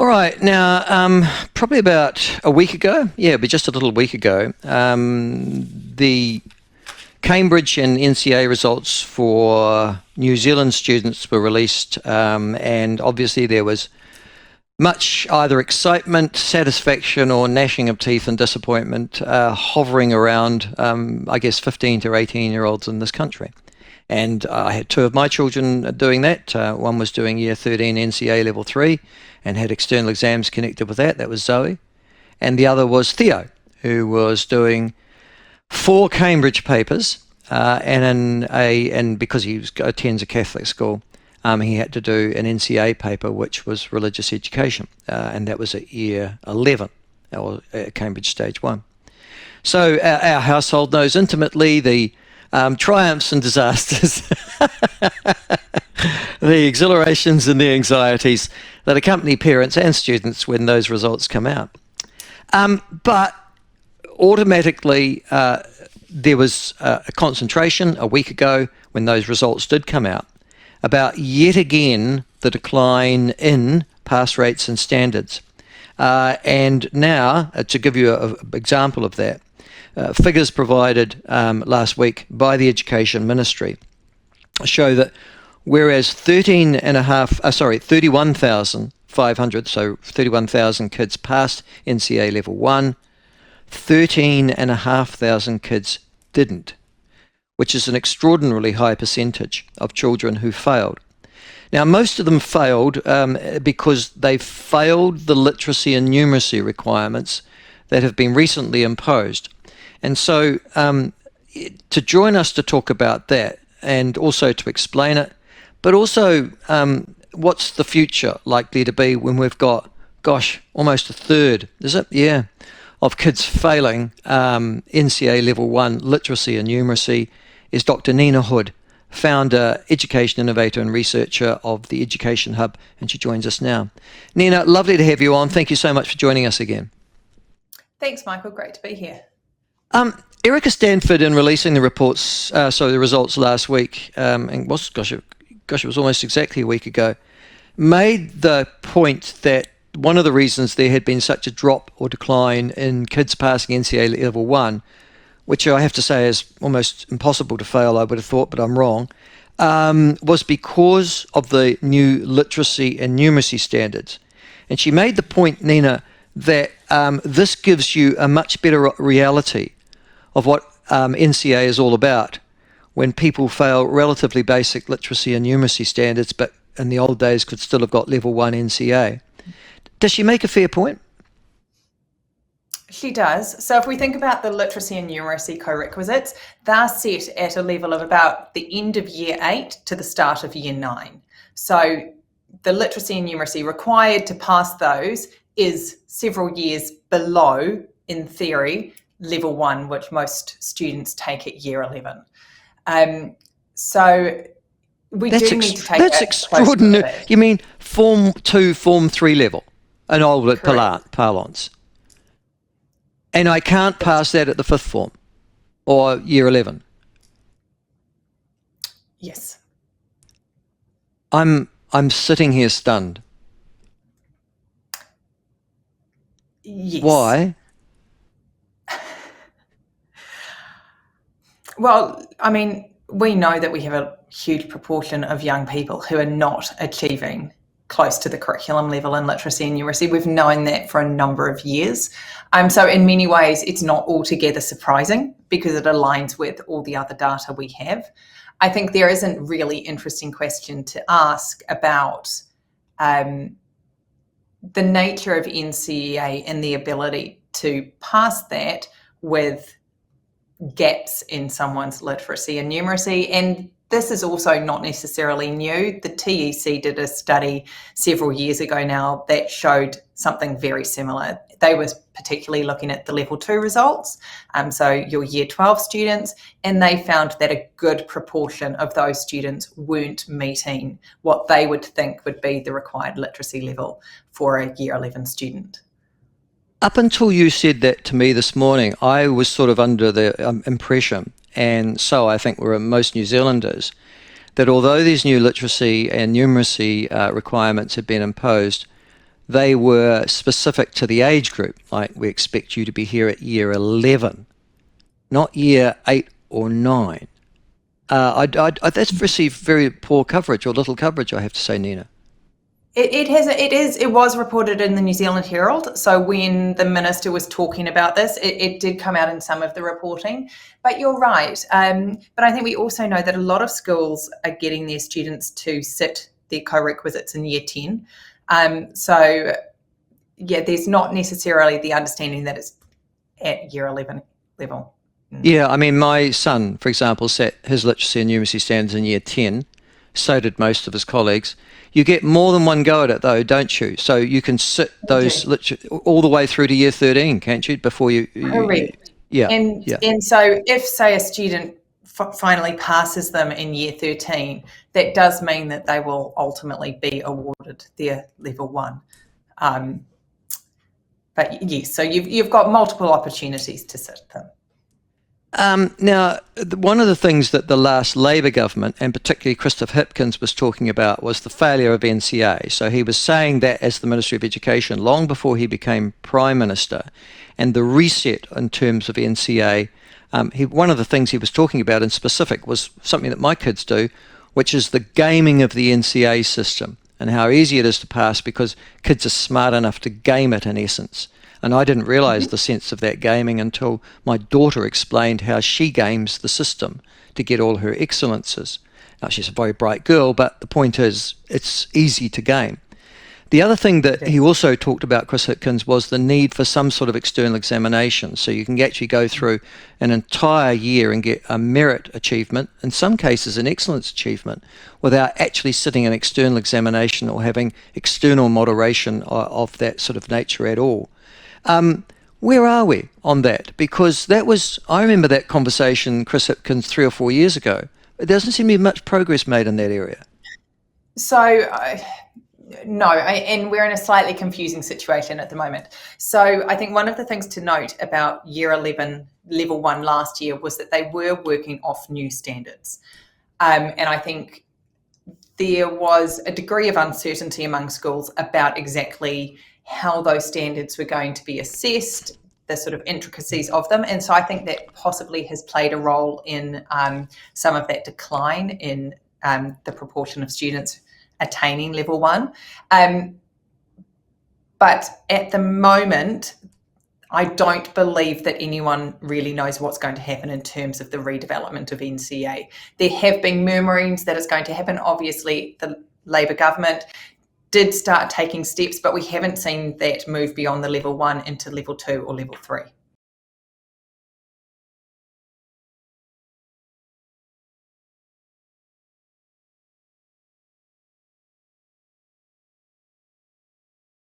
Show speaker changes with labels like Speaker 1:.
Speaker 1: All right, now, probably about a week ago, but just a little week ago, the Cambridge and NCEA results for New Zealand students were released, and obviously there was much either excitement, satisfaction, or gnashing of teeth and disappointment hovering around, 15 to 18-year-olds in this country. And I had two of my children doing that. One was doing Year 13 NCEA Level 3 and had external exams connected with that. That was Zoe. And the other was Theo, who was doing 4 Cambridge papers, and because he attends a Catholic school, he had to do an NCEA paper, which was religious education, and that was at Year 11, or at Cambridge Stage 1. So our household knows intimately the triumphs and disasters, the exhilarations and the anxieties that accompany parents and students when those results come out. But automatically, there was a concentration a week ago when those results did come out about yet again the decline in pass rates and standards. And now, to give you an example of that, figures provided last week by the Education Ministry show that whereas 31,500, so 31,000 kids passed NCEA Level 1, 13,500 kids didn't, which is an extraordinarily high percentage of children who failed. Now, most of them failed because they failed the literacy and numeracy requirements that have been recently imposed. And so to join us to talk about that and also to explain it, but also what's the future likely to be when we've got, almost a third, is it? Yeah, of kids failing NCEA Level 1 literacy and numeracy, is Dr. Nina Hood, founder, education innovator and researcher of the Education Hub, and she joins us now. Nina, lovely to have you on. Thank you so much for joining us again.
Speaker 2: Thanks, Michael. Great to be here.
Speaker 1: Erica Stanford, in releasing the the results last week, and it was almost exactly a week ago, made the point that one of the reasons there had been such a drop or decline in kids passing NCEA Level 1, which I have to say is almost impossible to fail, I would have thought, but I'm wrong, was because of the new literacy and numeracy standards. And she made the point, Nina, that this gives you a much better reality of what NCEA is all about when people fail relatively basic literacy and numeracy standards, but in the old days could still have got Level 1 NCEA. Does she make a fair point?
Speaker 2: She does. So if we think about the literacy and numeracy co-requisites, they're set at a level of about the end of Year 8 to the start of Year 9. So the literacy and numeracy required to pass those is several years below, in theory, Level 1, which most students take at Year 11. So we do need to take that.
Speaker 1: That's extraordinary. You mean Form 2, Form 3 level, an old parlance. And I can't pass that at the 5th form or Year 11.
Speaker 2: Yes.
Speaker 1: I'm sitting here stunned.
Speaker 2: Yes.
Speaker 1: Why?
Speaker 2: Well, I mean, we know that we have a huge proportion of young people who are not achieving close to the curriculum level in literacy and numeracy. We've known that for a number of years. So in many ways, it's not altogether surprising because it aligns with all the other data we have. I think there is a really interesting question to ask about the nature of NCEA and the ability to pass that with gaps in someone's literacy and numeracy. And this is also not necessarily new. The TEC did a study several years ago now that showed something very similar. They were particularly looking at the Level 2 results, so your Year 12 students, and they found that a good proportion of those students weren't meeting what they would think would be the required literacy level for a Year 11 student.
Speaker 1: Up until you said that to me this morning, I was sort of under the impression, and so I think were most New Zealanders, that although these new literacy and numeracy requirements had been imposed, they were specific to the age group. Like, we expect you to be here at year 11, not year 8 or 9. That's received very poor coverage, or little coverage, I have to say, Nina.
Speaker 2: It was reported in the New Zealand Herald. So when the minister was talking about this, it did come out in some of the reporting. But you're right. But I think we also know that a lot of schools are getting their students to sit their co-requisites in year 10. So yeah, there's not necessarily the understanding that it's at year 11 level.
Speaker 1: Yeah, I mean, my son, for example, set his literacy and numeracy standards in year 10. So did most of his colleagues. You get more than one go at it, though, don't you? So you can sit those all the way through to year 13, can't you? Before you
Speaker 2: Correct. And so if, say, a student finally passes them in year 13, that does mean that they will ultimately be awarded their level 1. But yes, so you've got multiple opportunities to sit them.
Speaker 1: Now, one of the things that the last Labour government, and particularly Christopher Hipkins, was talking about was the failure of NCEA. So he was saying that as the Ministry of Education long before he became Prime Minister, and the reset in terms of NCEA. One of the things he was talking about in specific was something that my kids do, which is the gaming of the NCEA system, and how easy it is to pass because kids are smart enough to game it in essence. And I didn't realise the sense of that gaming until my daughter explained how she games the system to get all her excellences. Now, she's a very bright girl, but the point is, it's easy to game. The other thing that he also talked about, Chris Hipkins, was the need for some sort of external examination. So you can actually go through an entire year and get a merit achievement, in some cases an excellence achievement, without actually sitting an external examination or having external moderation of that sort of nature at all. Where are we on that? Because I remember that conversation, Chris Hipkins, 3 or 4 years ago. There doesn't seem to be much progress made in that area.
Speaker 2: So, no, and we're in a slightly confusing situation at the moment. So I think one of the things to note about year 11, level 1 last year was that they were working off new standards. And I think there was a degree of uncertainty among schools about exactly how those standards were going to be assessed, the sort of intricacies of them. And so I think that possibly has played a role in some of that decline in the proportion of students attaining level 1. But at the moment, I don't believe that anyone really knows what's going to happen in terms of the redevelopment of NCEA. There have been murmurings that it's going to happen. Obviously, the Labour government did start taking steps, but we haven't seen that move beyond the level 1 into level 2 or level 3.